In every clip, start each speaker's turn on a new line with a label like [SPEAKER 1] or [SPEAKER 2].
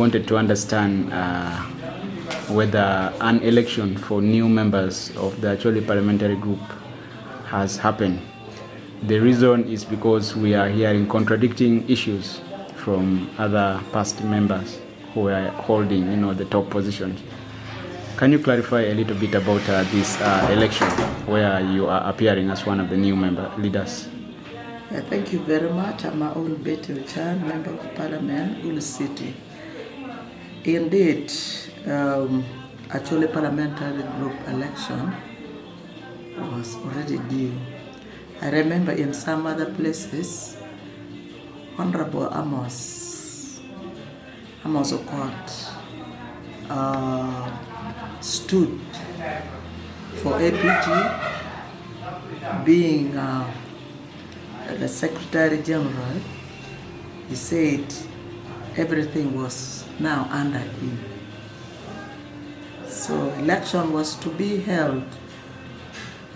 [SPEAKER 1] wanted to understand whether an election for new members of the Acholi Parliamentary Group has happened. The reason is because we are hearing contradicting issues from other past members who are holding, the top positions. Can you clarify a little bit about this election where you are appearing as one of the new leaders?
[SPEAKER 2] Yeah, thank you very much. I'm Betty Aol Ocan, Member of Parliament, Gulu City. Indeed, Acholi Parliamentary Group election was already due. I remember in some other places, Honorable Amos Okot stood for APG, being the Secretary General. He said everything was now under him. So election was to be held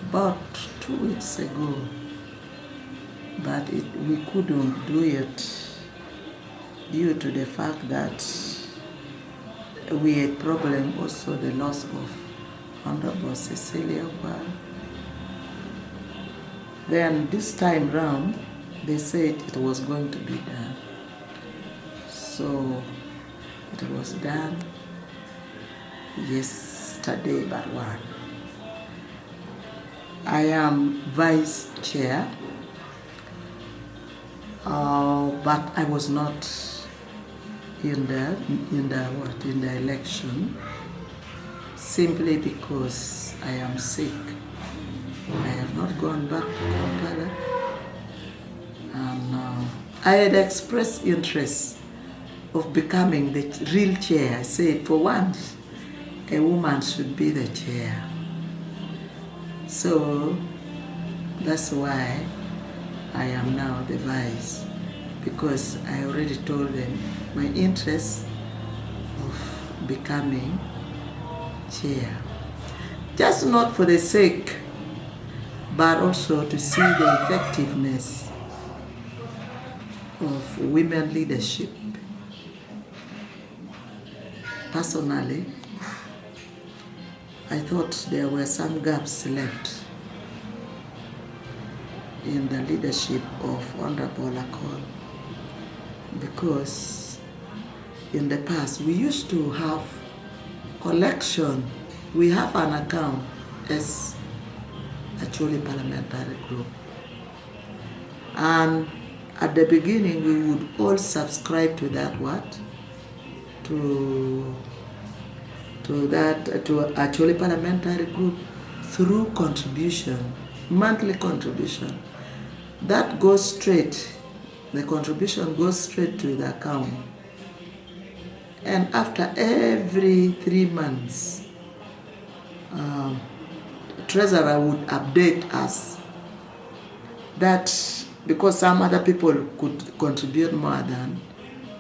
[SPEAKER 2] about 2 weeks ago, but we couldn't do it due to the fact that we had problem also the loss of Honorable Cecilia Ocan. Then this time round, they said it was going to be done. So it was done yesterday but one. I am Vice Chair, but I was not in the election, simply because I am sick. I have not gone back to Kampala, and I had expressed interest of becoming the real chair. I said, for once, a woman should be the chair. So that's why I am now the vice, because I already told them my interest of becoming chair. Just not for the sake, but also to see the effectiveness of women leadership. Personally, I thought there were some gaps left in the leadership of Honorable Akol, because in the past we used to have collection. We have an account as Acholi Parliamentary Group, and at the beginning we would all subscribe to that to Acholi Parliamentary Group through contribution, monthly contribution. That goes straight, the contribution goes straight to the account. And after every 3 months, Treasurer would update us that, because some other people could contribute more than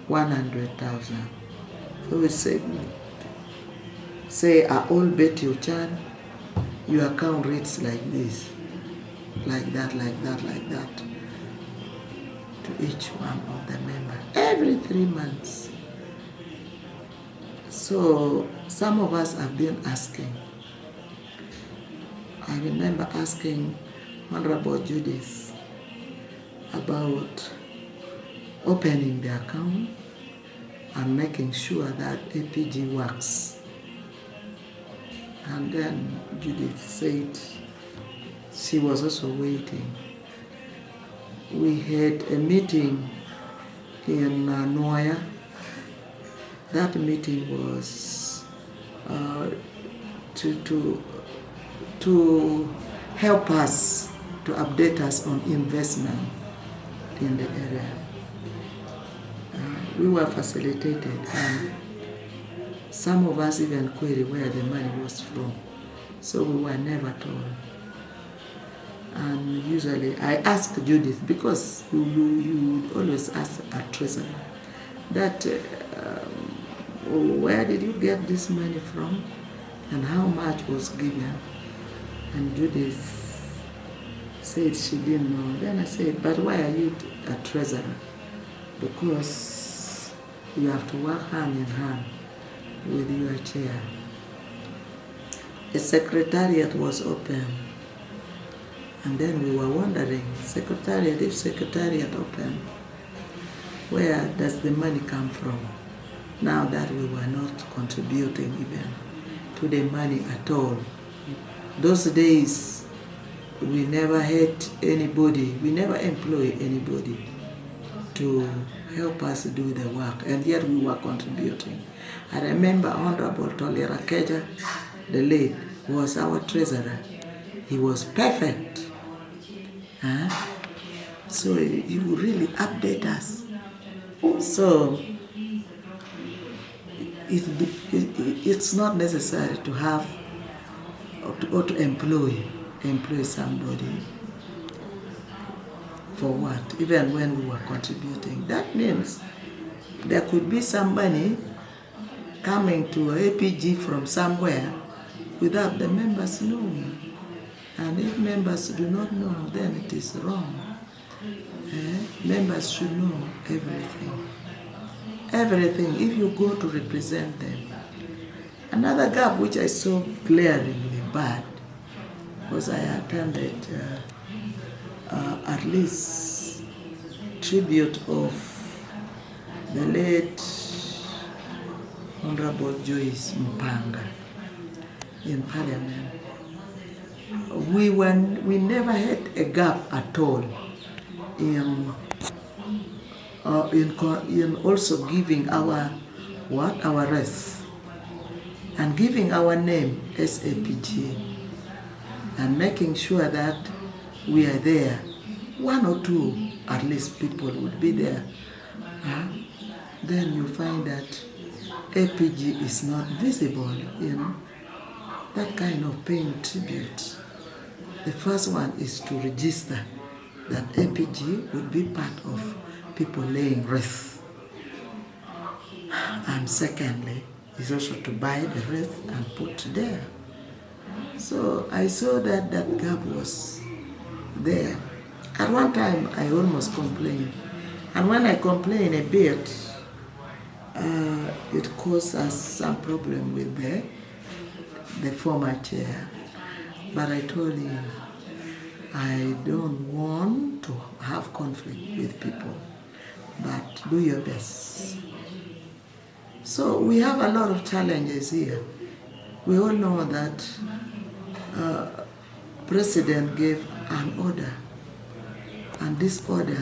[SPEAKER 2] 100,000. So we say all Betty Ocan, your account reads like this, like that, to each one of the members, every 3 months. So some of us have been asking. I remember asking Honorable Judith about opening the account and making sure that APG works. And then Judith said she was also waiting. We had a meeting in Noya. That meeting was to help us, to update us on investment in the area. We were facilitated, and some of us even queried where the money was from. So we were never told. And usually I asked Judith, because you would always ask a treasurer, that where did you get this money from and how much was given? And Judith said she didn't know. Then I said, but why are you a treasurer? Because You have to work hand in hand with your chair. A secretariat was open, and then we were wondering, if secretariat open, where does the money come from? Now that we were not contributing even to the money at all. Those days, we never had anybody, we never employ anybody to help us do the work, and yet we were contributing. I remember Honorable Tolera Keja, the late, was our treasurer. He was perfect. So he would really update us. So it's not necessary to have or to employ somebody. For what? Even when we were contributing. That means there could be some money coming to APG from somewhere without the members knowing. And if members do not know, then it is wrong. Members should know everything. Everything, if you go to represent them. Another gap which I saw glaringly bad was I attended at least tribute of the late Honorable Joyce Mpanga in Parliament. We never had a gap at all in also giving our rest and giving our name as APG and making sure that we are there. One or two, at least, people would be there. Then you find that APG is not visible in that kind of paying tribute. The first one is to register that APG would be part of people laying wreath. And secondly, is also to buy the wreath and put there. So I saw that gap was there. At one time, I almost complained. And when I complained a bit, it caused us some problem with the former chair. But I told him, I don't want to have conflict with people, but do your best. So we have a lot of challenges here. We all know that President gave an order, and this order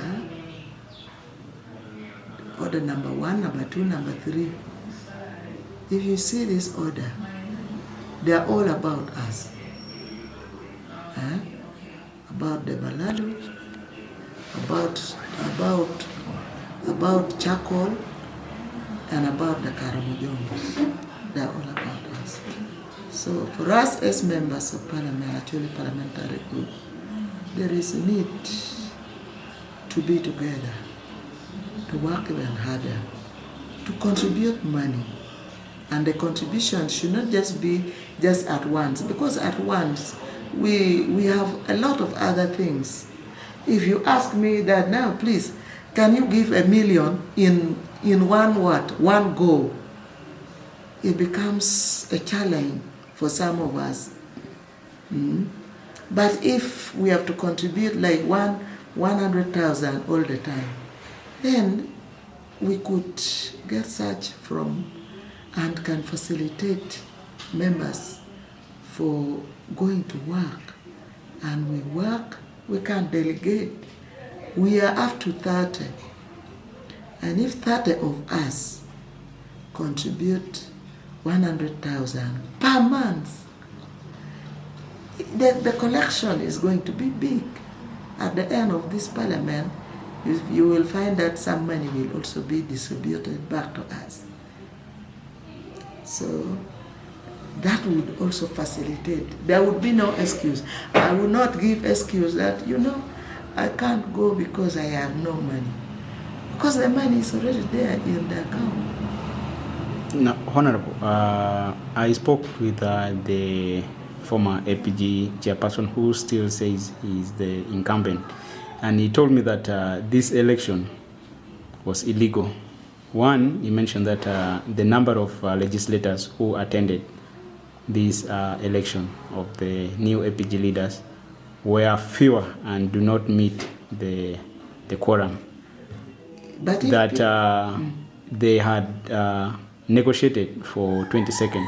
[SPEAKER 2] number 1, number 2, number 3, if you see this order, they are all about us. About the Balado, about charcoal, and about the Karamujombos. They are all about us. So for us as members of Parliament, Acholi Parliamentary Group, there is a need to be together, to work even harder, to contribute money. And the contribution should not just be just at once, because at once we have a lot of other things. If you ask me that now, please, can you give $1 million in one go? It becomes a challenge for some of us. But if we have to contribute like 100,000 all the time, then we could get such from and can facilitate members for going to work. And we work, we can delegate. We are up to 30. And if 30 of us contribute 100,000 per month, the collection is going to be big. At the end of this parliament, you will find that some money will also be distributed back to us. So that would also facilitate. There would be no excuse. I will not give excuse that, I can't go because I have no money. Because the money is already there in the account.
[SPEAKER 1] No, Honorable, I spoke with the former APG chairperson who still says he's the incumbent. And he told me that this election was illegal One, you mentioned that the number of legislators who attended this election of the new APG leaders were fewer and do not meet the quorum
[SPEAKER 2] But if
[SPEAKER 1] that they had negotiated for 22nd.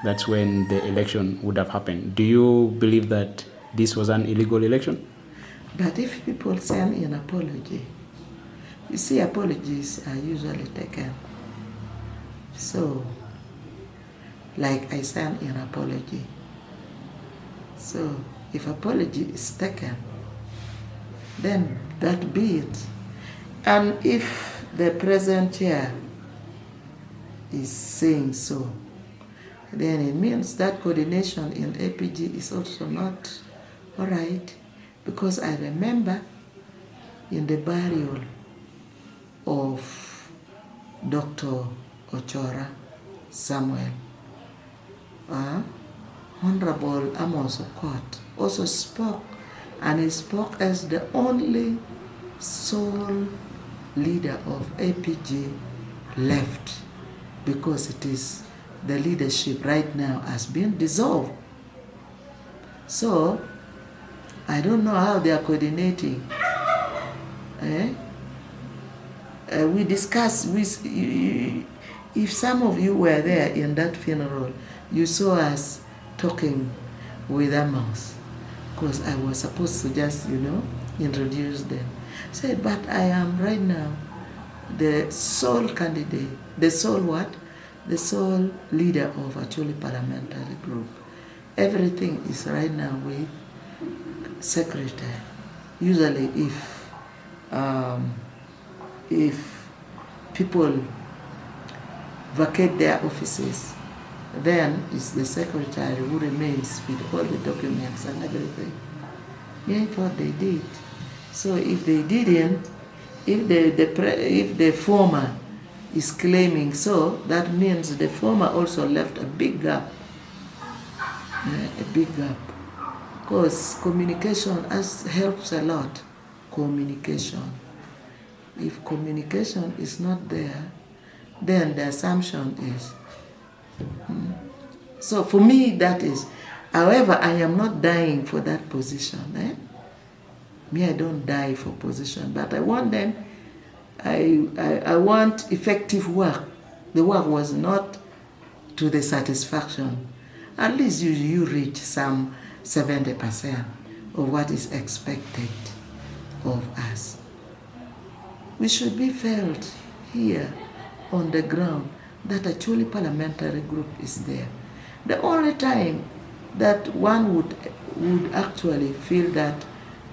[SPEAKER 1] That's when the election would have happened. Do you believe that this was an illegal election?
[SPEAKER 2] But if people send an apology, you see, apologies are usually taken. So, like I sent an apology. So, if apology is taken, then that be it. And if the present chair is saying so, then it means that coordination in APG is also not all right, because I remember in the burial of Dr. Ochora Samuel, Honorable Amos Okot also spoke, and he spoke as the only sole leader of APG left, because it is the leadership right now has been dissolved. So I don't know how they are coordinating. We discussed with, if some of you were there in that funeral, you saw us talking with Amos, because I was supposed to just, introduce them. Said, but I am right now the sole candidate, the sole what? The sole leader of Acholi Parliamentary Group. Everything is right now with secretary. Usually if people vacate their offices, then it's the secretary who remains with all the documents and everything. Yeah, I thought they did. So if they didn't, if the former is claiming so, that means the former also left a big gap. A big gap. Because communication helps a lot. Communication. If communication is not there, then the assumption is. So for me, that is. However, I am not dying for that position. Me, I don't die for position, but I want them. I want effective work. The work was not to the satisfaction. At least you reach some 70% of what is expected of us. We should be felt here on the ground that Acholi Parliamentary Group is there. The only time that one would actually feel that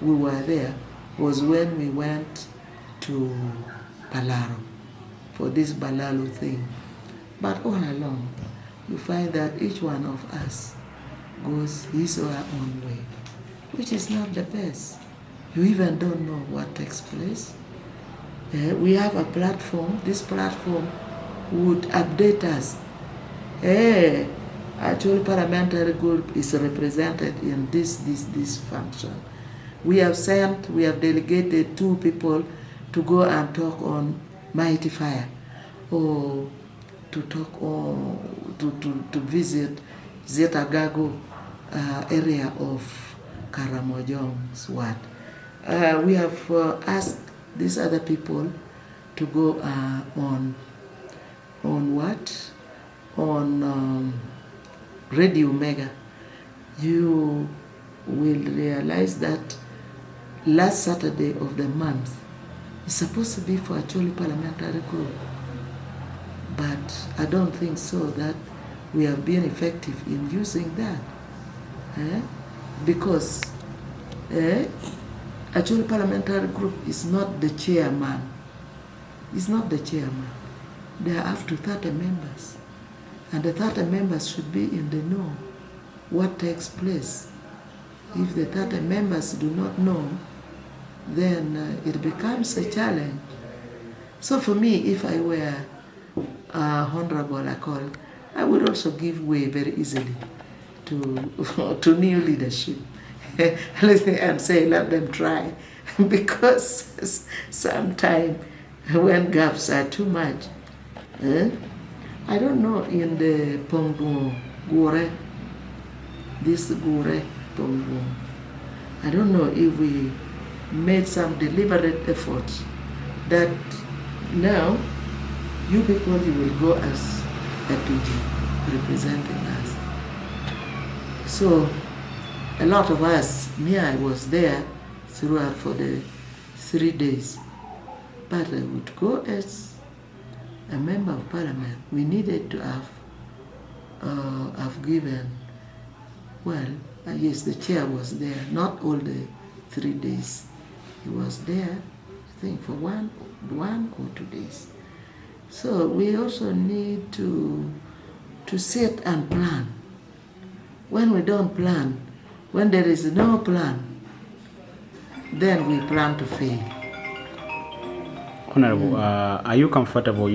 [SPEAKER 2] we were there was when we went to Palaro for this Balalo thing. But all along, you find that each one of us goes his or her own way, which is not the best. You even don't know what takes place. We have a platform. This platform would update us. Acholi Parliamentary Group is represented in this function. We have delegated 2 people to go and talk on Mighty Fire, or to talk on, to visit Agago area of Karamojong's ward. We have asked these other people to go on what? On Radio Mega. You will realize that last Saturday of the month is supposed to be for Acholi Parliamentary Group. But I don't think so that we have been effective in using that. Because Acholi Parliamentary Group is not the chairman. It's not the chairman. There are up to 30 members. And the 30 members should be in the know what takes place. If the 30 members do not know, then it becomes a challenge. So for me, if I were Honorable Akol, I would also give way very easily to new leadership and say, let them try. Because sometimes when gaps are too much, I don't know in the Pongbu Gure, this Gure Pongbu. I don't know if we made some deliberate efforts that now you people, you will go as APG representing us. So a lot of us, me, I was there throughout for the 3 days, but I would go as a member of parliament. We needed to have given, well, yes, the chair was there, not all the 3 days. He was there, I think, for one or 2 days. So we also need to set and plan. When we don't plan, when there is no plan, then we plan to fail.
[SPEAKER 1] Honorable, are you comfortable,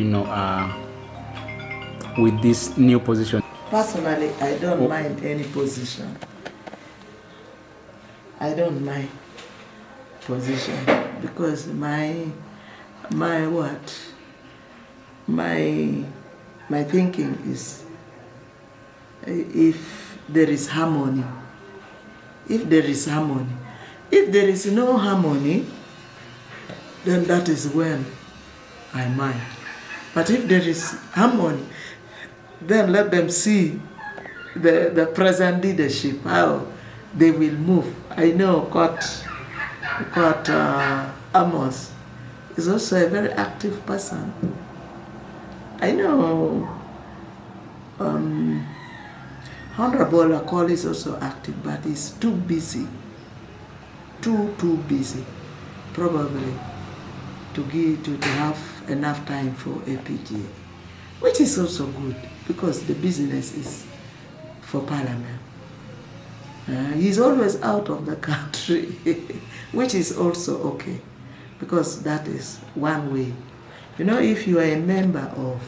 [SPEAKER 1] with this new position?
[SPEAKER 2] Personally, I don't mind any position. I don't mind position because my thinking is, if there is harmony, if there is no harmony, then that is when I mind. But if there is harmony, then let them see the present leadership, how they will move. I know Amos is also a very active person. I know Honorable Akol is also active, but he's too busy, too busy, probably to have enough time for APG, which is also good because the business is for parliament. He's always out of the country, which is also okay, because that is one way. If you are a member of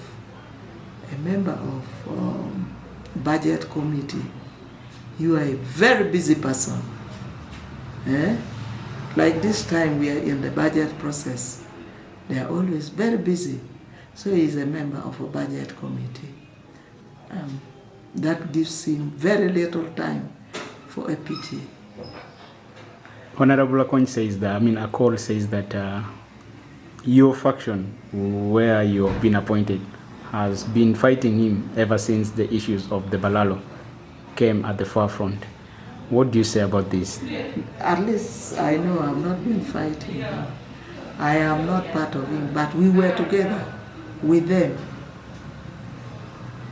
[SPEAKER 2] budget committee, you are a very busy person. Like this time we are in the budget process, they are always very busy. So he is a member of a budget committee. That gives him very little time for APG.
[SPEAKER 1] Honorable Ocan says that, Akol says that your faction, where you have been appointed, has been fighting him ever since the issues of the Balalo came at the forefront. What do you say about this?
[SPEAKER 2] At least I know I've not been fighting him. I am not part of him, but we were together with them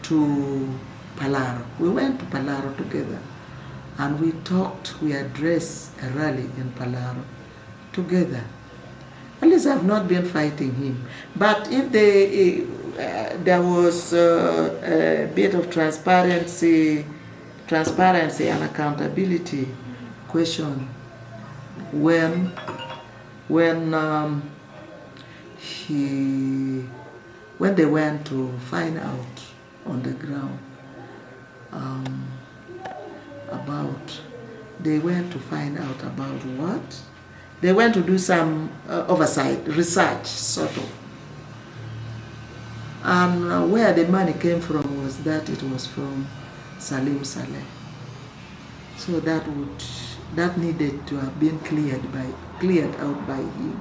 [SPEAKER 2] to Palaro. We went to Palaro together and we talked, we addressed a rally in Palaro together. At least I've not been fighting him. But if there was a bit of transparency and accountability question when they went to find out on the ground they went to find out about what? They went to do some oversight, research, sort of. And where the money came from was that it was from Salim Saleh. So that needed to have been cleared out by him.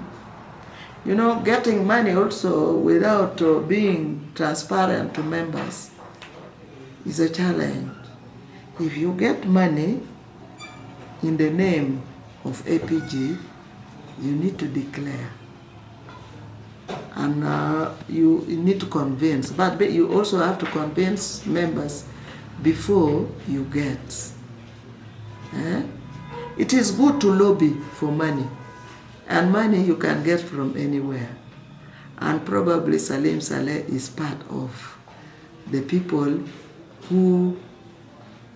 [SPEAKER 2] Getting money also without being transparent to members is a challenge. If you get money in the name of APG, you need to declare. And you need to convince, but you also have to convince members before you get. It is good to lobby for money, and money you can get from anywhere. And probably Salim Saleh is part of the people who,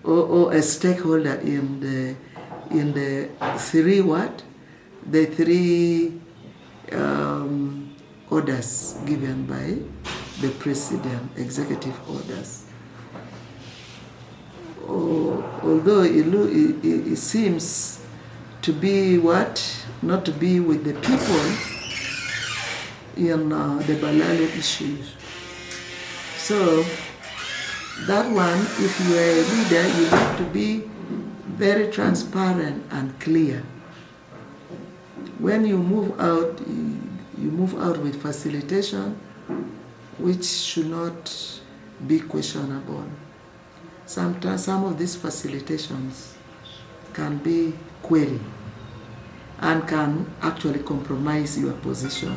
[SPEAKER 2] or a stakeholder in the three orders given by the president, executive orders. Although it seems to be not to be with the people in the Balalo issues. So that one, if you are a leader, you have to be very transparent and clear. When you move out, you move out with facilitation, which should not be questionable. Sometimes some of these facilitations can be queried and can actually compromise your position